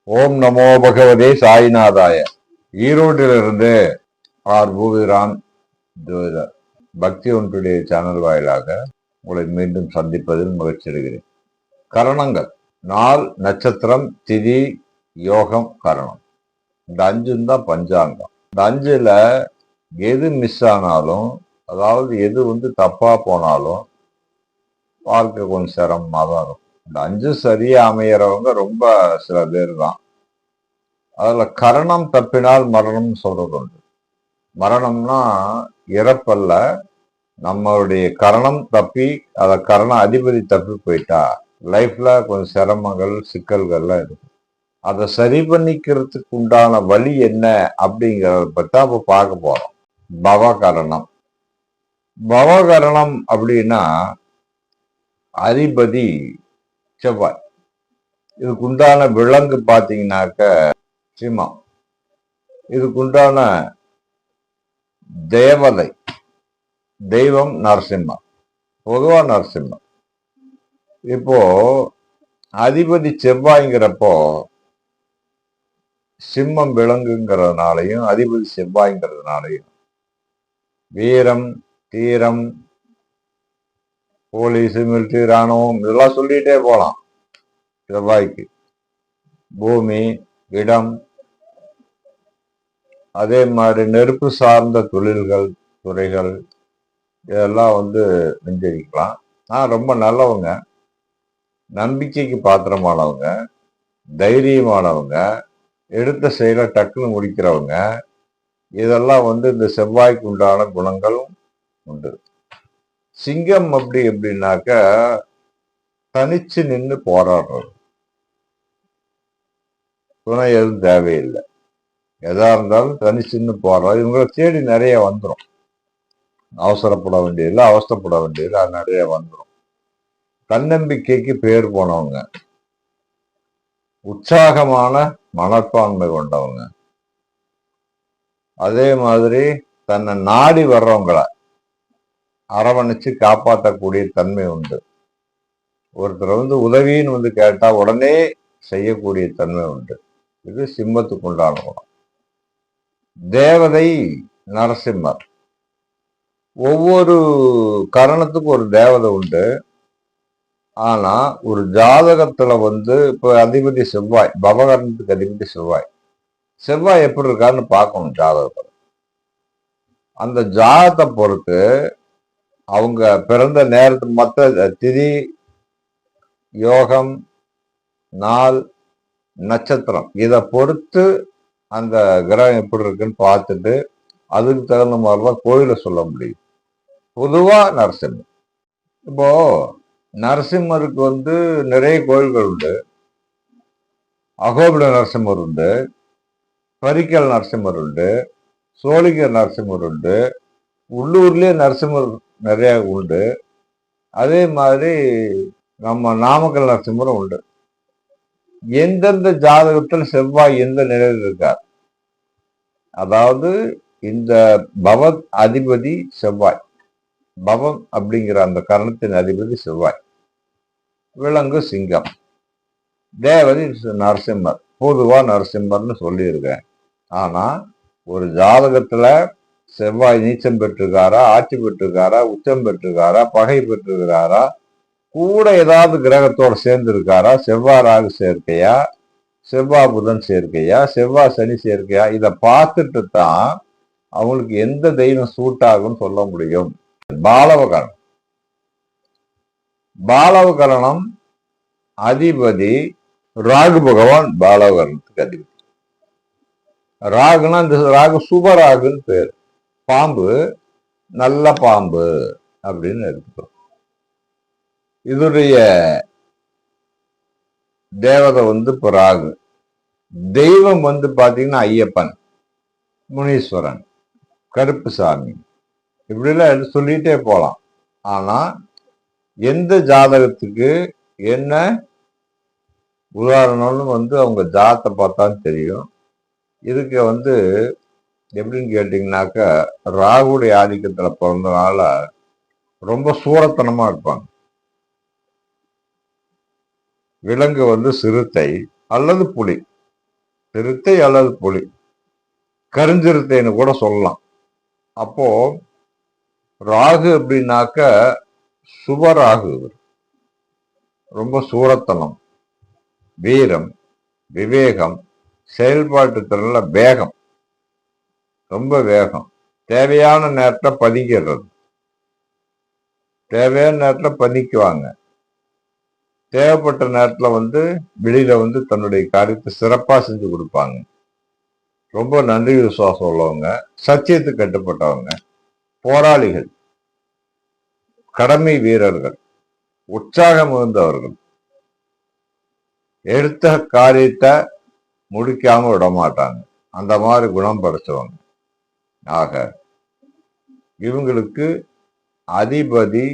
ஓம் நமோ பகவதே சாய்நாதாய. ஈரோட்டிலிருந்து ஆர் பூவிராம் ஜோதிடர். பக்தி ஒன்றுடைய சேனல் வாயிலாக உங்களை மீண்டும் சந்திப்பதில் மகிழ்ச்சி அடைகிறேன். கரணங்கள்: நாள், நட்சத்திரம், திதி, யோகம், கரணம். இந்த 5 தான் பஞ்சாங்கம். இந்த 5ல எது மிஸ் ஆனாலும், அதாவது எது தப்பா போனாலும் வாழ்க்கை கொஞ்சம் சிரமமாக தான் இருக்கும். இந்த 5 சரியா அமையறவங்க ரொம்ப சில பேர் தான். அதுல கரணம் தப்பினால் மரணம் சொல்றது உண்டு. மரணம்னா இறப்பல்ல, நம்மளுடைய கரணம் தப்பி, அத கரண அதிபதி தப்பி போயிட்டா லைஃப்ல கொஞ்சம் சிரமங்கள், சிக்கல்கள்லாம் இருக்கும். அதை சரி பண்ணிக்கிறதுக்கு உண்டான வழி என்ன அப்படிங்கிறத பத்தி அப்ப பார்க்க போறோம். பவகரணம். பவகரணம் அப்படின்னா அதிபதி செவ்வாய். இதுக்குண்டான விலங்கு பார்த்தீங்கன்னாக்க சிம்மம். இதுக்குண்டான தேவதை, தெய்வம் நரசிம்மம். பொதுவா நரசிம்மம். இப்போ அதிபதி செவ்வாய்ங்கிறப்போ சிம்மம் விலங்குங்கிறதுனாலையும் அதிபதி செவ்வாய்ங்கிறதுனாலையும் வீரம், தீரம், போலீஸ், மிலிட்டரி, ராணுவம் இதெல்லாம் சொல்லிட்டே போலாம். செவ்வாய்க்கு பூமி, இடம், அதே மாதிரி நெருப்பு சார்ந்த தொழில்கள், துறைகள் இதெல்லாம் நெஞ்சரிக்கலாம். ரொம்ப நல்லவங்க, நம்பிக்கைக்கு பாத்திரமானவங்க, தைரியமானவங்க, எடுத்த செயலை டக்குன்னு முடிக்கிறவங்க. இதெல்லாம் இந்த செவ்வாய்க்கு உண்டான குணங்களும் உண்டு. சிங்கம் எப்படின்னாக்க தனிச்சு நின்று போராடுறது, துணை எதுவும் தேவையில்லை. எதா இருந்தாலும் தனிச்சுன்னு போடுறது. இவங்களை தேடி நிறைய வந்துடும். அவசரப்பட வேண்டியதில்லை, அவஸ்தப்பட வேண்டியதில்லை, அது நிறைய வந்துடும். தன்னம்பிக்கைக்கு பேர் போனவங்க, உற்சாகமான மனப்பான்மை கொண்டவங்க, அதே மாதிரி தன்னை நாடி வர்றவங்களை அரவணைச்சு காப்பாற்றக்கூடிய தன்மை உண்டு. ஒருத்தர் உதவின்னு கேட்டா உடனே செய்யக்கூடிய தன்மை உண்டு. இது சிம்மத்துக்கு உண்டான குணம். தேவதை நரசிம்மர். ஒவ்வொரு கரணத்துக்கும் ஒரு தேவதை உண்டு. ஆனா ஒரு ஜாதகத்துல இப்ப அதிபதி செவ்வாய், பவகரணத்துக்கு அதிபதி செவ்வாய். செவ்வாய் எப்படி இருக்காருன்னு பார்க்கணும் ஜாதகத்துல. அந்த ஜாதகத்தை பொறுத்து அவங்க பிறந்த நேரத்து மற்ற திதி, யோகம், நாள், நட்சத்திரம் இதை பொறுத்து அந்த கிரகம் எப்படி இருக்குன்னு பார்த்துட்டு அதுக்கு தகுந்த மாதிரிதான் கோயிலை சொல்ல முடியும். பொதுவா நரசிம்மர். இப்போ நரசிம்மருக்கு நிறைய கோயில்கள் உண்டு. அகோபில நரசிம்மர் உண்டு, பரிக்கல் நரசிம்மர் உண்டு, சோழிகர் நரசிம்மர் உண்டு, உள்ளூர்லயே நரசிம்மர் நிறைய உண்டு. அதே மாதிரி நம்ம நாமக்கல் நரசிம்மரும் உண்டு. எந்தெந்த ஜாதகத்தில் செவ்வாய் எந்த நிலையில் இருக்கார், அதாவது இந்த பவத் அதிபதி செவ்வாய், பவம் அப்படிங்கிற அந்த கரணத்தின் அதிபதி செவ்வாய், விலங்கு சிங்கம், தேவதி நரசிம்மர். பொதுவா நரசிம்மர்னு சொல்லியிருக்கேன். ஆனா ஒரு ஜாதகத்துல செவ்வாய் நீச்சம் பெற்றிருக்காரா, ஆட்சி பெற்றிருக்காரா, உச்சம் பெற்றிருக்காரா, பகை பெற்றிருக்கிறாரா, கூட ஏதாவது கிரகத்தோட சேர்ந்து இருக்காரா, செவ்வாய் ராகு சேர்க்கையா, செவ்வாய் புதன் சேர்க்கையா, செவ்வாய் சனி சேர்க்கையா, இதை பார்த்துட்டு தான் அவங்களுக்கு எந்த தெய்வம் சூட் ஆகும்னு சொல்ல முடியும். பாலவகரணம். பாலவகரணம் அதிபதி ராகு பகவான். பாலவகரணத்துக்கு அதிபதி ராகுனா இந்த ராகு சுபராகுன்னு பேர். பாம்பு, நல்ல பாம்பு அப்படின்னு எடுத்துக்கிறோம். இதனுடைய தேவதை இப்ப ராகு. தெய்வம் பாத்தீங்கன்னா ஐயப்பன், முனீஸ்வரன், கருப்புசாமி, இப்படிலாம் சொல்லிட்டே போலாம். ஆனா எந்த ஜாதகத்துக்கு என்ன உதாரணம்னு அவங்க ஜாதத்தை பார்த்தாலும் தெரியும். இதுக்கு எப்படின்னு கேட்டீங்கன்னாக்க ராகுடைய ஆதிக்கத்துல பிறந்தனால ரொம்ப சூரத்தனமா இருப்பாங்க. விலங்கு சிறுத்தை அல்லது புலி. சிறுத்தை அல்லது புலி, கருஞ்சிறுத்தைன்னு கூட சொல்லலாம். அப்போ ராகு அப்படின்னாக்க சுபராகு, ரொம்ப சூரத்தனம், வீரம், விவேகம், செயல்பாட்டு திறன்ல வேகம், ரொம்ப வேகம், தேவையான நேரத்தில் பதுங்கிடுறது, தேவையான நேரத்தில் பதுக்குவாங்க, தேவைப்பட்ட நேரத்தில் வெளியில தன்னுடைய காரியத்தை சிறப்பா செஞ்சு கொடுப்பாங்க. ரொம்ப நன்றி விசுவாசம் உள்ளவங்க, சத்தியத்துக்கு கட்டுப்பட்டவங்க, போராளிகள், கடமை வீரர்கள், உற்சாகம் மிகுந்தவர்கள், எடுத்த காரியத்தை முடிக்காம விட மாட்டாங்க, அந்த மாதிரி குணம் படைச்சவங்க. ஆக இவங்களுக்கு அதிபதி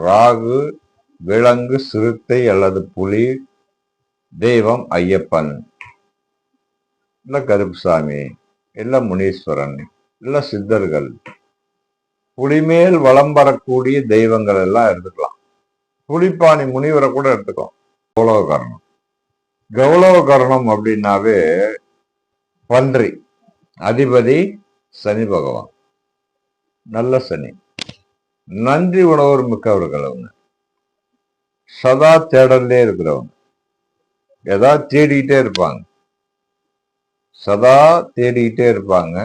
ராகு, விலங்கு, சிறுத்தை அல்லது புலி, தெய்வம் ஐயப்பன், இல்ல கருப்புசாமி, இல்ல முனீஸ்வரன், இல்ல சித்தர்கள், புலிமேல் வலம் வரக்கூடிய தெய்வங்கள் எல்லாம் எடுத்துக்கலாம். புலிப்பாணி முனிவரை கூட எடுத்துக்கலாம். கௌளவ கரணம், கௌளவ கரணம் அப்படின்னாவே பன்றி, அதிபதி சனி பகவான், நல்ல சனி, நன்றி உணர்வு மிக்கவர்கள் அவங்க, சதா தேடலே இருக்கிறவங்க, ஏதாவது தேடிக்கிட்டே இருப்பாங்க, சதா தேடிக்கிட்டே இருப்பாங்க,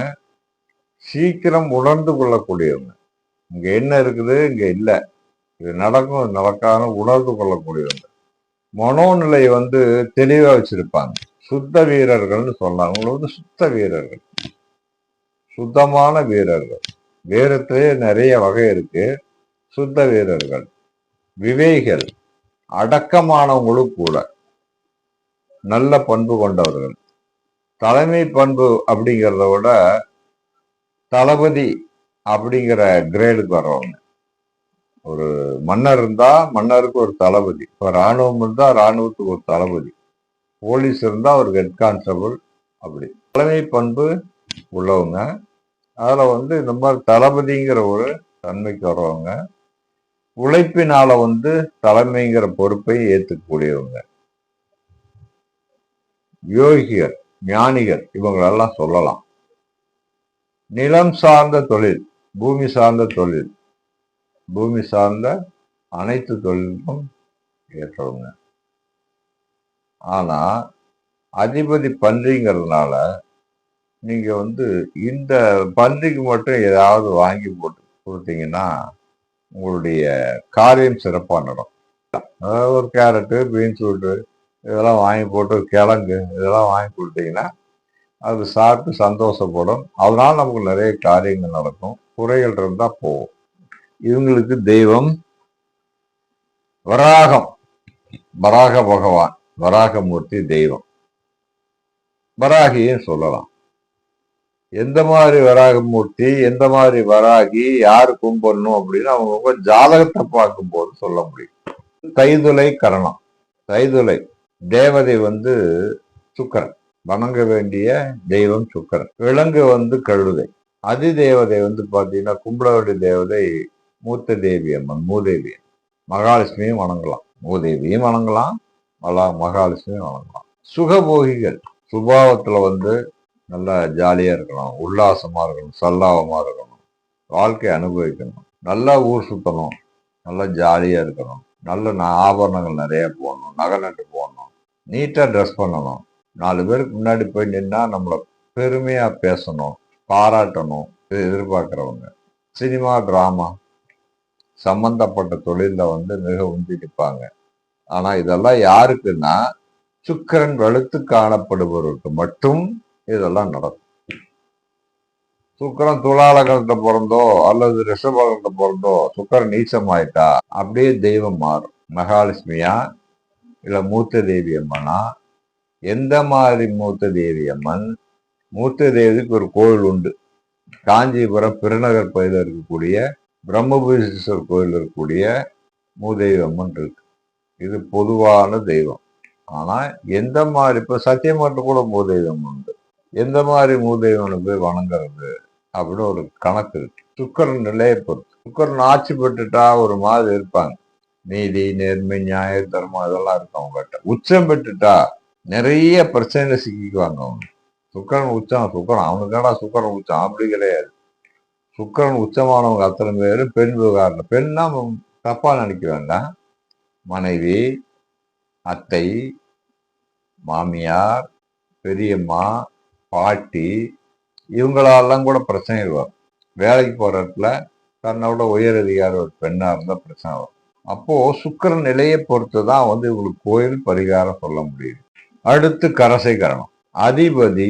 சீக்கிரம் உணர்ந்து கொள்ளக்கூடியவங்க. இங்க என்ன இருக்குது, இங்க இல்லை, இது நடக்கும், இது நடக்காத உணர்ந்து கொள்ளக்கூடியவங்க. மனோநிலை தெளிவா வச்சிருப்பாங்க. சுத்த வீரர்கள்னு சொல்லலாம். அவங்க சுத்த வீரர்கள், சுத்தமான வீரர்கள். வீரத்திலே நிறைய வகை இருக்கு. சுத்த வீரர்கள், விவேகிகள், அடக்கமானவங்களும் கூட, நல்ல பண்பு கொண்டவர்கள். தலைமை பண்பு அப்படிங்கிறத விட தளபதி அப்படிங்கிற கிரேடுக்கு வர்றவங்க. ஒரு மன்னர் இருந்தா மன்னருக்கு ஒரு தளபதி, இப்போ இராணுவம் இருந்தா இராணுவத்துக்கு ஒரு தளபதி, போலீஸ் இருந்தா ஒரு ஹெட் கான்ஸ்டபிள், அப்படி தலைமை பண்பு உள்ளவங்க. அதுல இந்த மாதிரி தளபதிங்கிற ஒரு தன்மைக்கு வர்றவங்க. உழைப்பினால தலைமைங்கிற பொறுப்பை ஏற்றுக்கூடியவங்க. யோகிகள், ஞானிகள், இவங்களெல்லாம் சொல்லலாம். நிலம் சார்ந்த தொழில், பூமி சார்ந்த தொழில், பூமி சார்ந்த அனைத்து தொழிலுக்கும் ஏற்றவங்க. ஆனா அதிபதி பன்றிங்கிறதுனால நீங்க இந்த பன்றிக்கு மட்டும் ஏதாவது வாங்கி போட்டு கொடுத்தீங்கன்னா உங்களுடைய காரியம் சிறப்பா நடக்கும். அதாவது ஒரு கேரட்டு, பீன்ஸ்ரூட்டு இதெல்லாம் வாங்கி போட்டு, கிழங்கு இதெல்லாம் வாங்கி கொடுத்தீங்கன்னா அது சாப்பிட்டு சந்தோஷப்படும். அதனால நமக்கு நிறைய காரியங்கள் நடக்கும். குறைகள் இருந்தா போகும். இவங்களுக்கு தெய்வம் வராகம், வராக பகவான், வராகமூர்த்தி தெய்வம், வராகின்னு சொல்லலாம். எந்த மாதிரி வராகமூர்த்தி, எந்த மாதிரி வராகி, யாரு கும்பிடணும் அப்படின்னு அவங்க ஜாதகத்தை பார்க்கும் போது சொல்ல முடியும். தைதுளை கரணம், தைதுளை தேவதை சுக்கரன், வணங்க வேண்டிய தெய்வம் சுக்கரன். விலங்கு கழுதை. அதிதேவதை பாத்தீங்கன்னா கும்பிட வேண்டிய தேவதை மூத்த தேவி அம்மன், மூதேவி. மகாலட்சுமியும் வணங்கலாம், மூதேவியும் வணங்கலாம், மகாலட்சுமியும் வணங்கலாம். சுகபோகிகள், சுபாவத்துல நல்லா ஜாலியா இருக்கணும், உல்லாசமா இருக்கணும், சல்லாபமா இருக்கணும், வாழ்க்கையை அனுபவிக்கணும், நல்லா ஊர் சுத்தணும், நல்லா ஜாலியா இருக்கணும், நல்ல ஆபரணங்கள் நிறைய போடணும், நகை நட்டு போடணும், நீட்டா ட்ரெஸ் பண்ணணும், 4 பேருக்கு முன்னாடி போய் நின்னா நம்மளை பெருமையா பேசணும், பாராட்டணும், எதிர்பார்க்கிறவங்க. சினிமா, டிராமா சம்பந்தப்பட்ட தொழில மிக உந்தி நிற்பாங்க. ஆனா இதெல்லாம் யாருக்குன்னா சுக்கிரன் வெளுத்து காணப்படுபவருக்கு மட்டும் இதெல்லாம் நடக்கும். சுக்கிரன் துலாலகத்தை பிறந்தோ அல்லது ரிஷபலகத்தை பிறந்தோ சுக்கிரன் நீச்சமாயிட்டா அப்படியே தெய்வம் மாறும். மகாலட்சுமியா இல்ல மூத்த தேவி அம்மனா, எந்த மாதிரி மூத்த தேவி அம்மன்? மூத்த தேவிக்கு ஒரு கோவில் உண்டு. காஞ்சிபுரம் பெருநகர் பகுதியில் இருக்கக்கூடிய பிரம்மபுரீஸ்வரர் கோயில் இருக்கக்கூடிய மூதேவி அம்மன் இருக்கு. இது பொதுவான தெய்வம். ஆனா எந்த மாதிரி, இப்ப சத்தியமட்டு கூட மூதேவி அம்மன் உண்டு. எந்த மாதிரி மூதேவனை போய் வணங்குறது அப்படின்னு ஒரு கணக்கு இருக்கு. சுக்கரன் நிலையை பொறுத்து. சுக்கரன் ஆட்சி பெற்றுட்டா ஒரு மாதிரி இருப்பாங்க. நீதி, நேர்மை, நியாய, தர்மம் இதெல்லாம் இருக்கும் அவங்ககிட்ட. உச்சம் பெற்றுட்டா நிறைய பிரச்சனையில சிக்கிக்குவாங்க அவங்க. சுக்கிரன் உச்சம், சுக்கிரன் அவனுக்காடா சுக்கிரன் உச்சம் அப்படி கிடையாது. சுக்கிரன் உச்சமானவங்க அத்தனை பேரும் பெண் விவகாரம். பெண்ணா தப்பா நினைக்க வேண்டாம். மனைவி, அத்தை, மாமியார், பெரியம்மா, பாட்டி இவங்களாலாம் கூட பிரச்சனைகள் வரும். வேலைக்கு போற இடத்துல தன்னோட உயர் அதிகாரி ஒரு பெண்ணா இருந்தா பிரச்சனை வரும். அப்போ சுக்கிரன் நிலையை பொறுத்து தான் வந்து இவங்களுக்கு கோயில் பரிகாரம் சொல்ல முடியுது. அடுத்து கரசை கரணம். அதிபதி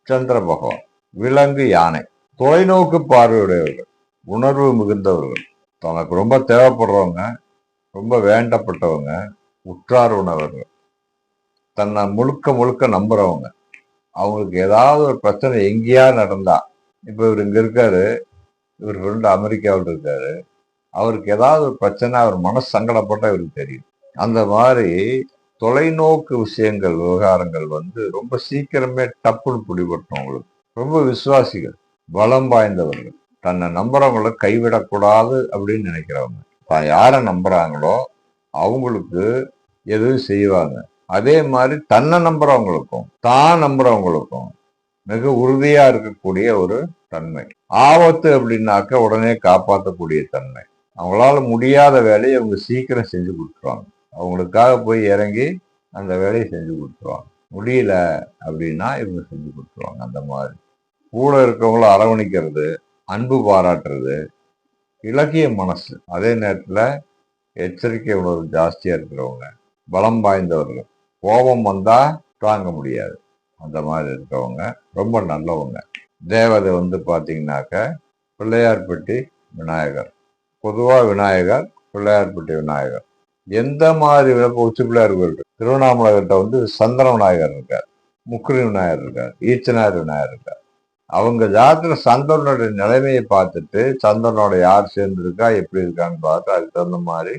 சந்திர பகவான். விலங்கு யானை. தொலைநோக்கு பார்வையுடையவர்கள், உணர்வு மிகுந்தவர்கள், தனக்கு ரொம்ப தேவைப்படுறவங்க, ரொம்ப வேண்டப்பட்டவங்க, உற்றார் உணவர்கள், தன்னை முழுக்க முழுக்க நம்புறவங்க. அவங்களுக்கு ஏதாவது ஒரு பிரச்சனை எங்கேயா நடந்தா, இப்ப இவர் இங்க இருக்காரு, இவர் ஃப்ரெண்டு அமெரிக்காவில் இருக்காரு, அவருக்கு ஏதாவது ஒரு பிரச்சனை அவர் மனசு சங்கடப்பட்டா இவருக்கு தெரியும். அந்த மாதிரி தொலைநோக்கு விஷயங்கள் விவகாரங்கள் வந்து ரொம்ப சீக்கிரமே டப்புன்னு பிடிபட்டோம். அவங்களுக்கு ரொம்ப விசுவாசிகள், பலம் வாய்ந்தவர்கள், தன்னை நம்புறவங்களை கைவிடக்கூடாது அப்படின்னு நினைக்கிறவங்க. தான் யாரை நம்புறாங்களோ அவங்களுக்கு எதுவும் செய்வாங்க. அதே மாதிரி தன்னை நம்புறவங்களுக்கும் தான் நம்புறவங்களுக்கும் மிக உறுதியா இருக்கக்கூடிய ஒரு தன்மை. ஆபத்து அப்படின்னாக்க உடனே காப்பாற்றக்கூடிய தன்மை. அவங்களால முடியாத வேலையை அவங்க சீக்கிரம் செஞ்சு கொடுத்துருவாங்க. அவங்களுக்காக போய் இறங்கி அந்த வேலையை செஞ்சு கொடுத்துருவாங்க. முடியல அப்படின்னா இவங்க செஞ்சு கொடுத்துருவாங்க. அந்த மாதிரி கூட இருக்கவங்கள அரவணைக்கிறது, அன்பு பாராட்டுறது, இலக்கிய மனசு, அதே நேரத்துல எச்சரிக்கை உணர்வு ஜாஸ்தியா இருக்கிறவங்க, பலம் வாய்ந்தவர்கள், கோபம் வந்தா தாங்க முடியாது, அந்த மாதிரி இருக்கவங்க ரொம்ப நல்லவங்க. தேவதை வந்து பாத்தீங்கன்னாக்க பிள்ளையார்பட்டி விநாயகர். பொதுவா விநாயகர், பிள்ளையார்பட்டி விநாயகர். எந்த மாதிரி உச்சி பிள்ளையார் கோயில் திருவண்ணாமலை கிட்ட வந்து சந்தன விநாயகர் இருக்கார், முக்குரி விநாயகர் இருக்கார், ஈச்சனார் விநாயகர் இருக்கார். அவங்க ஜாதத்துல சந்திரனுடைய நிலைமையை பார்த்துட்டு சந்திரனோட யார் சேர்ந்திருக்கா எப்படி இருக்கான்னு பார்த்து அதுக்கு தகுந்த மாதிரி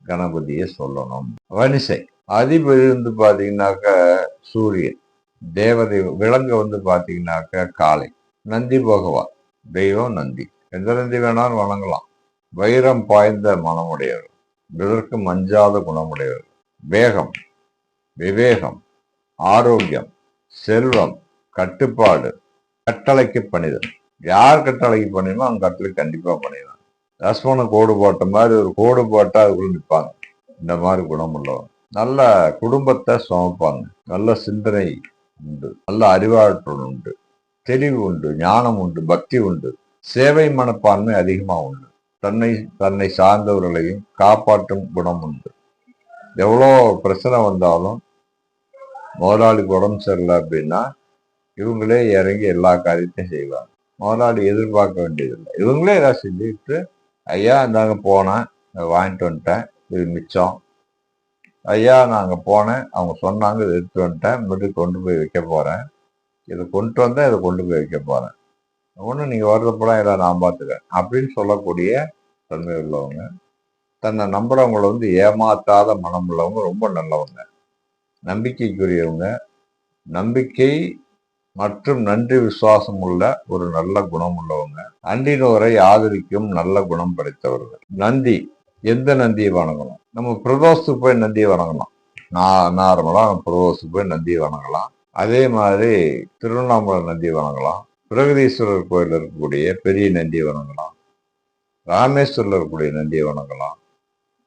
கணபதியை சொல்லணும். வனிசை. அதிபதி வந்து பாத்தீங்கன்னாக்க சூரியன். தேவதை விலங்கு வந்து பாத்தீங்கன்னாக்க காளை. நந்தி பகவான், தெய்வம் நந்தி. எந்த நந்தி வேணாலும் வணங்கலாம். வைரம் பாய்ந்த மனமுடையவர், இதற்கு மஞ்சாத குணமுடையவர். வேகம், விவேகம், ஆரோக்கியம், செல்வம், கட்டுப்பாடு, கட்டளைக்கு பணிதல். யார் கட்டளைக்கு பண்ணினோ அவங்க கட்டளை கண்டிப்பா பண்ணிடுவாங்க. லக்ஷ்மண கோடு போட்ட மாதிரி ஒரு கோடு போட்டா அதுக்குள்ள நிற்பாங்க. இந்த மாதிரி குணம் உள்ளவங்க. நல்ல குடும்பத்தை சுமப்பாங்க. நல்ல சிந்தனை உண்டு, நல்ல அறிவாற்றல் உண்டு, தெளிவு உண்டு, ஞானம் உண்டு, பக்தி உண்டு, சேவை மனப்பான்மை அதிகமா உண்டு. தன்னை சார்ந்தவர்களையும் காப்பாற்றும் குணம் உண்டு. எவ்வளோ பிரச்சனை வந்தாலும் முதலாளிக்கு உடம்பு சரியில்லை அப்படின்னா இவங்களே இறங்கி எல்லா காரியத்தையும் செய்வாங்க. முதலாளி எதிர்பார்க்க வேண்டியதில்லை, இவங்களே ஏதாவது செஞ்சுக்கிட்டு ஐயா நாங்க போனேன், வாங்கிட்டு வந்துட்டேன், இது மிச்சம். ஐயா நாங்க போனேன், அவங்க சொன்னாங்க, இதை எடுத்து வந்துட்டேன், மீண்டும் கொண்டு போய் வைக்க போறேன், இதை கொண்டு வந்தேன், இதை கொண்டு போய் வைக்க போறேன், ஒன்றும் நீங்க வர்றப்பெல்லாம் எல்லாம் நான் பார்த்துக்கிறேன் அப்படின்னு சொல்லக்கூடிய தன்மை உள்ளவங்க. தன்னை நம்புறவங்களை வந்து ஏமாத்தாத மனம் உள்ளவங்க ரொம்ப நல்லவங்க, நம்பிக்கைக்குரியவங்க. நம்பிக்கை மற்றும் நன்றி விசுவாசம் உள்ள ஒரு நல்ல குணம் உள்ளவங்க. அன்றினோரை ஆதரிக்கும் நல்ல குணம் படைத்தவர்கள். நந்தி. எந்த நந்தியை வணங்கணும்? நம்ம பிரதோஷத்துக்கு போய் நந்தியை வணங்கலாம். நார்மலா நம்ம பிரதோஷத்துக்கு போய் நந்தியை வணங்கலாம். அதே மாதிரி திருவண்ணாமலை நந்தியை வணங்கலாம். பிரகதீஸ்வரர் கோயில் இருக்கக்கூடிய பெரிய நந்தியை வணங்கலாம். ராமேஸ்வரில் இருக்கக்கூடிய நந்தியை வணங்கலாம்.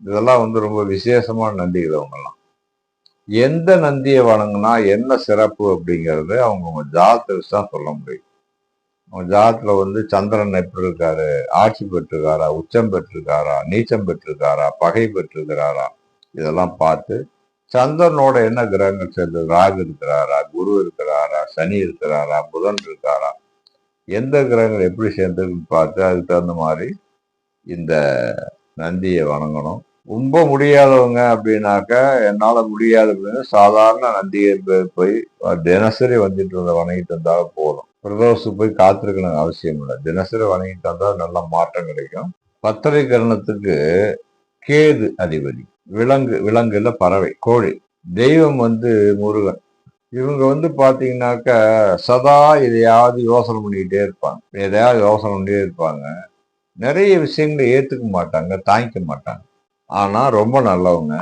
இதெல்லாம் வந்து ரொம்ப விசேஷமான நந்திகளை வணங்கலாம். எந்த நந்தியை வணங்கினா என்ன சிறப்பு அப்படிங்கிறது அவங்க ஜாதகத்தை தான் சொல்ல முடியும். அவங்க ஜாதத்துல வந்து சந்திரன் எப்படி இருக்காரு, ஆட்சி பெற்றிருக்காரா, உச்சம் பெற்றிருக்காரா, நீச்சம் பெற்றிருக்காரா, பகை பெற்றிருக்கிறாரா, இதெல்லாம் பார்த்து சந்திரனோட என்ன கிரகங்கள் சேர்ந்து, ராகு இருக்கிறாரா, குரு இருக்கிறாரா, சனி இருக்கிறாரா, புதன் இருக்காரா, எந்த கிரகங்கள் எப்படி சேர்ந்துன்னு பார்த்து அதுக்கு தகுந்த மாதிரி இந்த நந்தியை வணங்கணும். ரொம்ப முடியாதவங்க அப்படின்னாக்க என்னால முடியாது அப்படின்னு சாதாரண நந்தியை போய் தினசரி வந்துட்டு இருந்த வணங்கிட்டு வந்தாலும் போதும். பிரதோஷத்துக்கு போய் காத்திருக்கணும் அவசியம் இல்லை. தினசரி வணங்கிட்டு வந்தா நல்ல மாற்றம் கிடைக்கும். பத்திரை கரணத்துக்கு கேது அதிபதி. விலங்குல பறவை, கோழி. தெய்வம் வந்து முருகன். இவங்க வந்து பாத்தீங்கன்னாக்க சதா எதையாவது யோசனை பண்ணிக்கிட்டே இருப்பாங்க. எதையாவது யோசனை பண்ணிட்டே இருப்பாங்க. நிறைய விஷயங்களை ஏத்துக்க மாட்டாங்க, தாங்கிக்க மாட்டாங்க. ஆனா ரொம்ப நல்லவங்க.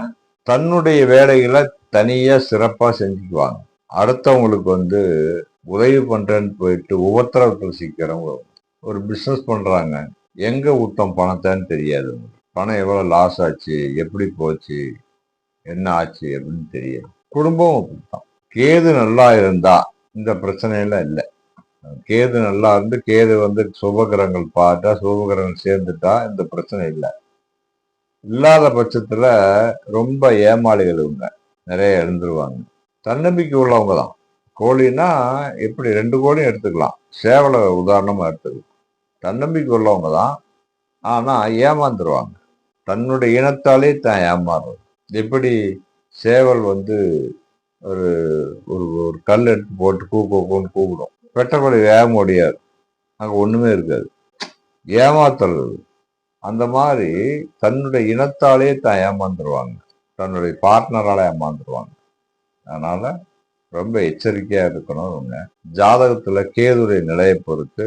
தன்னுடைய வேலைகளை தனியா சிறப்பா செஞ்சுக்குவாங்க. அடுத்தவங்களுக்கு வந்து உதவி பண்றேன்னு போயிட்டு உபத்திரவத்தில் சிக்கிறவங்க. ஒரு பிசினஸ் பண்றாங்க, எங்க விட்டோம் பணத்தைன்னு தெரியாது. பணம் எவ்வளவு லாஸ் ஆச்சு, எப்படி போச்சு, என்ன ஆச்சு அப்படின்னு தெரியாது. குடும்பம் அப்படித்தான். கேது நல்லா இருந்தா இந்த பிரச்சனையெல்லாம் இல்லை. கேது நல்லா இருந்து கேது வந்து சுபகிரகங்கள் பார்த்தா சுபகிரகங்கள் சேர்ந்துட்டா இந்த பிரச்சனை இல்லை. இல்லாத பட்சத்துல ரொம்ப ஏமாளிகள் இவங்க, நிறைய எழுந்துருவாங்க. தன்னம்பிக்கை உள்ளவங்க தான். கோழின்னா எப்படி 2 கோழியும் எடுத்துக்கலாம், சேவலை உதாரணமா எடுத்துக்கலாம். தன்னம்பிக்கை உள்ளவங்க தான், ஆனா ஏமாந்துருவாங்க. தன்னுடைய இனத்தாலே தான் ஏமாறுறது. எப்படி சேவல் வந்து ஒரு ஒரு ஒரு கல் எடுத்து போட்டு கூன்னு கூப்பிடும், வெட்டக்கோழி வேகம் முடியாது, அங்க ஒண்ணுமே இருக்காது, ஏமாத்தல். அந்த மாதிரி தன்னுடைய இனத்தாலே தான் ஏமாந்துருவாங்க, தன்னுடைய பார்ட்னரால ஏமாந்துருவாங்க. அதனால ரொம்ப எச்சரிக்கையா இருக்கணும். ஜாதகத்துல கேதுடைய நிலையை பொறுத்து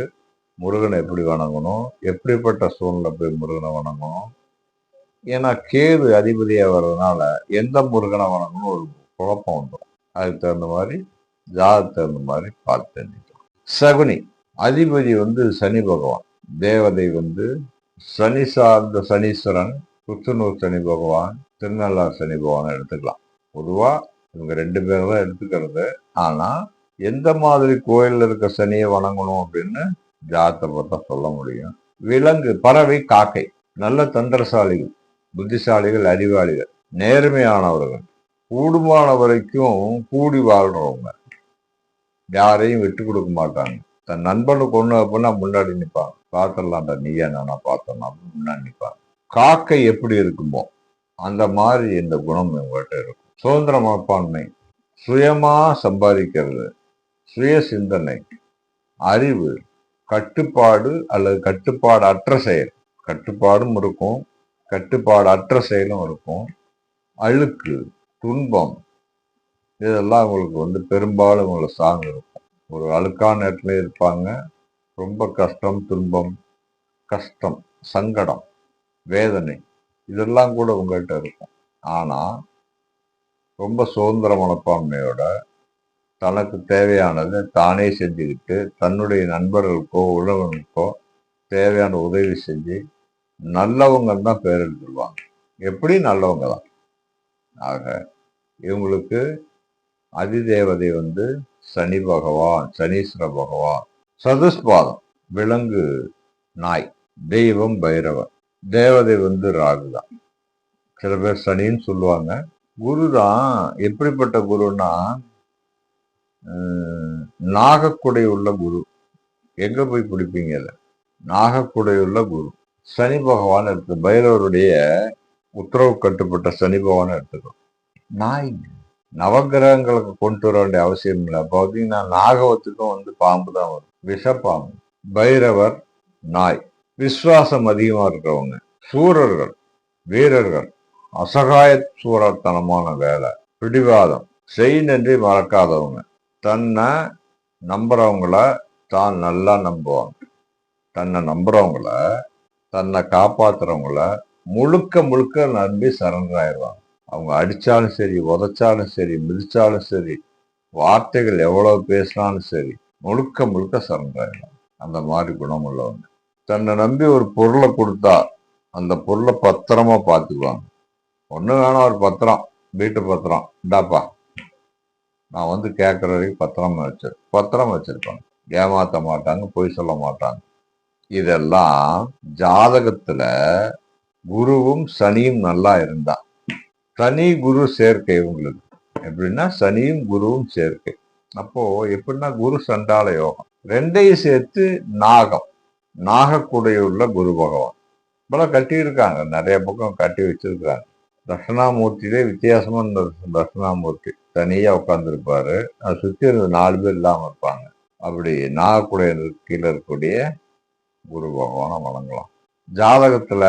முருகனை எப்படி வணங்கணும், எப்படிப்பட்ட சூழ்நிலை போய் முருகனை வணங்கணும். ஏன்னா கேது அதிபதியா வர்றதுனால எந்த முருகனை வணங்கணும் ஒரு குழப்பம் வந்துடும். அதுக்கு தகுந்த மாதிரி ஜாதகத்துக்கு தகுந்த மாதிரி பார்த்து தெரிஞ்சுக்கலாம். சகுனி அதிபதி வந்து சனி பகவான். தேவதை வந்து சனி சார்ந்த சனீஸ்வரன், புத்துணூர் சனி பகவான், திருநள்ளார் சனி பகவானை எடுத்துக்கலாம். பொதுவா இவங்க 2 பேரும் தான் எடுத்துக்கிறது. ஆனா எந்த மாதிரி கோயில்ல இருக்க சனியை வணங்கணும் அப்படின்னு ஜாதகத்தை பார்த்தா சொல்ல முடியும். விலங்கு, பறவை, காக்கை நல்ல தந்திரசாலிகள், புத்திசாலிகள், அறிவாளிகள், நேர்மையானவர்கள், கூடுமான வரைக்கும் கூடி வாழ்றவங்க, யாரையும் விட்டு கொடுக்க மாட்டாங்க. தன் நண்பனுக்கு ஒண்ணு அப்படின்னா முன்னாடி நிற்பாங்க. பார்த்துடலாம்டா, நீயா நானா பார்த்தோம்னா முன்னாடி நிற்பாங்க. காக்கை எப்படி இருக்குமோ அந்த மாதிரி இந்த குணம் இவங்ககிட்ட இருக்கும். சுதந்திர மனப்பான்மை, சுயமா சம்பாதிக்கிறது, சுய சிந்தனை, அறிவு, கட்டுப்பாடு அல்லது கட்டுப்பாடு அற்ற செயல். கட்டுப்பாடும் இருக்கும், கட்டுப்பாடு அற்ற செயலும் இருக்கும். அழுக்கு, துன்பம், இதெல்லாம் உங்களுக்கு வந்து பெரும்பாலும் உங்களை சார்ந்து இருக்கும். ஒரு அழுக்கான இடத்துல இருப்பாங்க. ரொம்ப கஷ்டம், துன்பம், கஷ்டம், சங்கடம், வேதனை, இதெல்லாம் கூட உங்கள்கிட்ட இருக்கும். ஆனா ரொம்ப சுதந்திர மனப்பான்மையோட தனக்கு தேவையானதை தானே செஞ்சுக்கிட்டு தன்னுடைய நண்பர்களுக்கோ உறவினருக்கோ தேவையான உதவி செஞ்சு நல்லவங்க தான் பேர் எடுத்துருவாங்க. எப்படி நல்லவங்க தான். ஆக இவங்களுக்கு அதிதேவதை வந்து சனி பகவான், சனீஸ்வர பகவான். சதுஷ்பாதம் விலங்கு, நாய். தெய்வம் பைரவர். தேவதை வந்து ராகு தான். சில பேர் சனின்னு சொல்லுவாங்க. குரு தான். எப்படிப்பட்ட குருன்னா நாகக்குடை உள்ள குரு. எங்க போய் பிடிப்பீங்க? நாகக்குடை உள்ள குரு சனி பகவான் எடுத்து, பைரவருடைய உத்தரவு கட்டுப்பட்ட சனி பகவான் எடுத்துக்கணும். நாய் நவகிரகங்களுக்கு கொண்டு வர வேண்டிய அவசியம் இல்லை. அப்போ பார்த்தீங்கன்னா நாகவத்துக்கும் வந்து பாம்பு தான் வரும், விஷப்பாம்பு. பைரவர் நாய். விசுவாசம் அதிகமா இருக்கிறவங்க, சூரர்கள், வீரர்கள், அசகாய சூரத்தனமான வேலை, பிடிவாதம், செய் நன்றி மறக்காதவங்க, தன்னை நம்புறவங்கள தான் நல்லா நம்புவாங்க, தன்னை நம்புறவங்கள, தன்னை காப்பாத்துறவங்கள முழுக்க முழுக்க நம்பி சரண்டர் ஆயிடுவாங்க. அவங்க அடிச்சாலும் சரி, உதைச்சாலும் சரி, மிதிச்சாலும் சரி, வார்த்தைகள் எவ்வளவு பேசினாலும் சரி, முழுக்க முழுக்க சரண்டர் ஆயிடுவாங்க. அந்த மாதிரி குணம் உள்ளவங்க. தன்னை நம்பி ஒரு பொருளை கொடுத்தா அந்த பொருளை பத்திரமா பார்த்துக்குவாங்க. ஒண்ணு வேணாம், ஒரு பத்திரம், வீட்டு பத்திரம், இந்தாப்பா நான் வந்து கேட்கற வரைக்கும் பத்திரம் வச்சிருப்பாங்க. ஏமாத்த மாட்டாங்க, பொய் சொல்ல மாட்டாங்க. இதெல்லாம் ஜாதகத்துல குருவும் சனியும் நல்லா இருந்தா. சனி குரு சேர்க்கை உங்களுக்கு எப்படின்னா சனியும் குருவும் சேர்க்கை. அப்போ எப்படின்னா குரு சண்டால யோகம். 2ஐயும் சேர்த்து நாகம், நாகக்குடையுள்ள குரு பகவான். இப்பெல்லாம் கட்டி இருக்காங்க, நிறைய பக்கம் கட்டி வச்சிருக்காங்க. தட்சிணாமூர்த்தியிலே வித்தியாசமா இந்த தட்சிணாமூர்த்தி தனியா உட்கார்ந்துருப்பாரு. அதை சுத்தி 4 பேர் இல்லாம இருப்பாங்க. அப்படி நாகக்குடைய கீழே இருக்கக்கூடிய குரு பகவானை வணங்கலாம். ஜாதகத்துல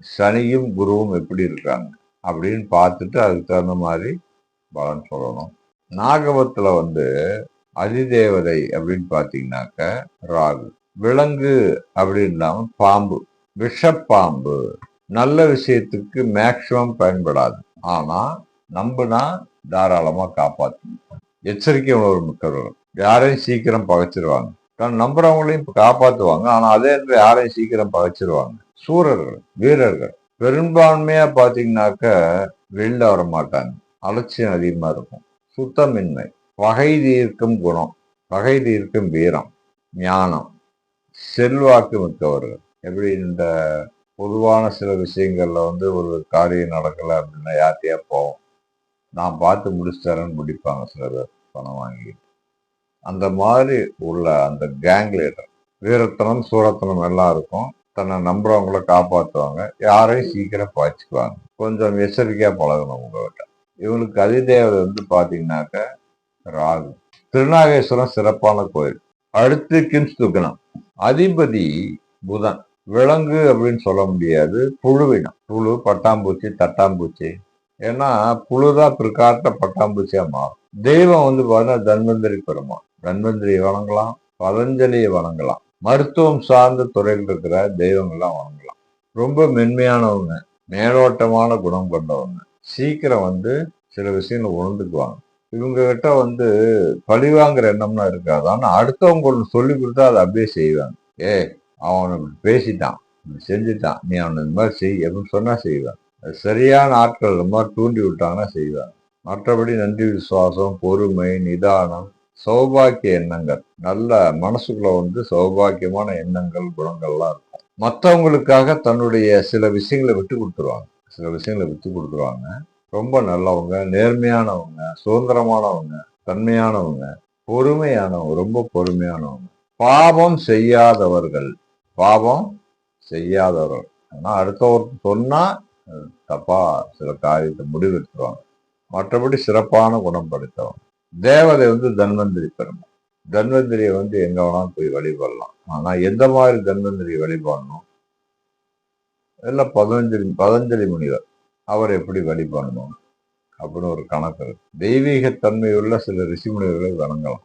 சனியும் குருவும் எப்படி இருக்காங்க அப்படின்னு பார்த்துட்டு அதுக்கு தகுந்த மாதிரி பலன் சொல்லணும். நாகவத்துல வந்து அதிதேவதை அப்படின்னு பாத்தீங்கன்னாக்க ராகு. விலங்கு அப்படின்னாம பாம்பு, விஷப்பாம்பு. நல்ல விஷயத்துக்கு மேக்சிமம் பயன்படாது. ஆனா நம்புனா தாராளமா காப்பாற்றும். எச்சரிக்கை உணர்வு மிக்கவர்கள், யாரையும் சீக்கிரம் பகைச்சிருவாங்க. தான் நம்புறவங்களையும் காப்பாத்துவாங்க. ஆனா அதே நேரத்தில் யாரையும் சீக்கிரம் பகைச்சிருவாங்க. சூரர்கள், வீரர்கள் பெரும்பான்மையா பாத்தீங்கன்னாக்க வெளில வர மாட்டாங்க. அலட்சியம் அதிகமா இருக்கும். சுத்தமின்மை, பகை தீர்க்கும் குணம், பகை தீர்க்கும் வீரம், ஞானம், செல்வாக்கு மிக்கவர்கள். எப்படி இந்த பொதுவான சில விஷயங்கள்ல ஒரு காரியம் நடக்கல அப்படின்னா யார்கிட்டயா போவோம், நான் பார்த்து முடிச்சுத்தரேன்னு முடிப்பாங்க சில பேர் பணம் வாங்கி. அந்த மாதிரி உள்ள அந்த கேங் லீடர் வீரத்தனம் சூரத்தனம் எல்லாம் இருக்கும். தன்னை நம்புறவங்கள காப்பாற்றுவாங்க. யாரையும் சீக்கிரம் பாய்ச்சிக்குவாங்க. கொஞ்சம் எச்சரிக்கையா பழகணும் உங்ககிட்ட. இவங்களுக்கு அதிதேவதை பாத்தீங்கன்னாக்க ராகு. திருநாகேஸ்வரம் சிறப்பான கோயில். அடுத்து கிம்ஸ்துகனம். அதிபதி புதன். விலங்கு அப்படின்னு சொல்ல முடியாது, புழுவினம். புழு, பட்டாம்பூச்சி, தட்டாம்பூச்சி. ஏன்னா புழுதான் பிற்காட்ட பட்டாம்பூச்சியா மாறும். தெய்வம் பாத்தீங்கன்னா தன்வந்திரி பெருமாள். தன்வந்திரியை வணங்கலாம், பதஞ்சலியை வணங்கலாம். மருத்துவம் சார்ந்த துறையில் இருக்கிற தெய்வங்கள்லாம் வணங்கலாம். ரொம்ப மென்மையானவங்க, மேலோட்டமான குணம் கொண்டவங்க. சீக்கிரம் சில விஷயங்களை உணர்ந்துக்குவாங்க. இவங்க கிட்ட பழிவாங்கிற எண்ணம்னா இருக்காது. ஆனா அடுத்தவங்க ஒன்று சொல்லி கொடுத்தா அதை அப்படியே செய்வாங்க. அவன் பேசிட்டான், செஞ்சுட்டான், நீ அவனை இந்த மாதிரி செய் அப்படின்னு சொன்னா செய்வான். சரியான ஆட்கள் இந்த மாதிரி தூண்டி விட்டாங்கன்னா செய்வாங்க. மற்றபடி நன்றி, விசுவாசம், பொறுமை, நிதானம், சௌபாக்கிய எண்ணங்கள், நல்ல மனசுக்குள்ள சௌபாக்கியமான எண்ணங்கள், குணங்கள்லாம் இருக்கும். மற்றவங்களுக்காக தன்னுடைய சில விஷயங்களை விட்டு கொடுத்துருவாங்க. ரொம்ப நல்லவங்க, நேர்மையானவங்க, சுதந்திரமானவங்க, தன்மையானவங்க, பொறுமையானவங்க, ரொம்ப பொறுமையானவங்க. பாவம் செய்யாதவர்கள். ஆனா அடுத்தவருக்கு சொன்னா தப்பா சில காரியத்தை முடிவெடுத்துருவாங்க. மற்றபடி சிறப்பான குணம் படைத்தவங்க. தேவதை தன்வந்திரி பெருமாள். தன்வந்திரியை எங்க வேணாலும் போய் வழிபடலாம். ஆனா எந்த மாதிரி தன்வந்திரியை வழிபடணும், இல்ல பதஞ்சலி முனிவர் அவர் எப்படி வழிபடணும் அப்படின்னு ஒரு கணக்கு இருக்கு. தெய்வீகத்தன்மையுள்ள சில ரிஷிமுனிவர்களை வணங்கலாம்.